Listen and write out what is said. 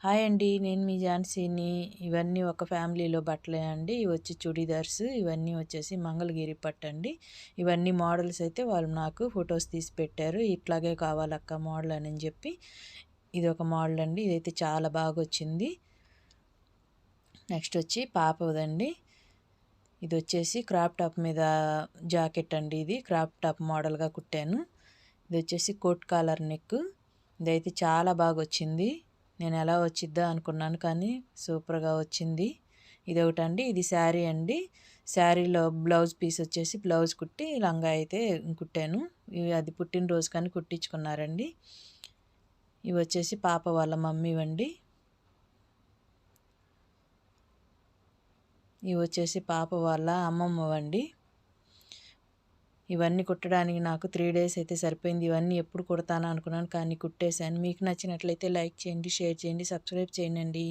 Hi అండి. నేను మీ ఝాన్సీని. ఇవన్నీ ఒక ఫ్యామిలీలో బట్టలే అండి. ఇవి వచ్చి చుడీదార్స్, ఇవన్నీ వచ్చేసి మంగళగిరి పట్టండి. ఇవన్నీ మోడల్స్ అయితే వాళ్ళు నాకు ఫొటోస్ తీసి పెట్టారు. ఇట్లాగే కావాలక్క మోడల్ అని చెప్పి. ఇది ఒక మోడల్ అండి. ఇదైతే చాలా బాగా వచ్చింది. నెక్స్ట్ వచ్చి పాపదండి. ఇది వచ్చేసి క్రాప్ టాప్ మీద జాకెట్ అండి. ఇది క్రాప్ టాప్ మోడల్గా కుట్టాను. ఇది వచ్చేసి కోట్ కాలర్ నెక్. ఇదైతే చాలా బాగా వచ్చింది. నేను ఎలా వచ్చిద్దా అనుకున్నాను, కానీ సూపర్గా వచ్చింది. ఇది ఒకటండి. ఇది శారీ అండి. శారీలో బ్లౌజ్ పీస్ వచ్చేసి బ్లౌజ్ కుట్టి లంగా అయితే కుట్టాను. ఇవి అది పుట్టినరోజు కానీ కుట్టించుకున్నారండి. ఇవి వచ్చేసి పాప వాళ్ళ మమ్మీ వండి. ఇవి వచ్చేసి పాప వాళ్ళ అమ్మమ్మ వండి. ఇవన్నీ కుట్టడానికి నాకు 3 డేస్ అయితే సరిపోయింది. ఇవన్నీ ఎప్పుడు కుడతానా అనుకున్నాను, కానీ కుట్టేశాను. మీకు నచ్చినట్లయితే లైక్ చేయండి, షేర్ చేయండి, సబ్స్క్రైబ్ చేయండి.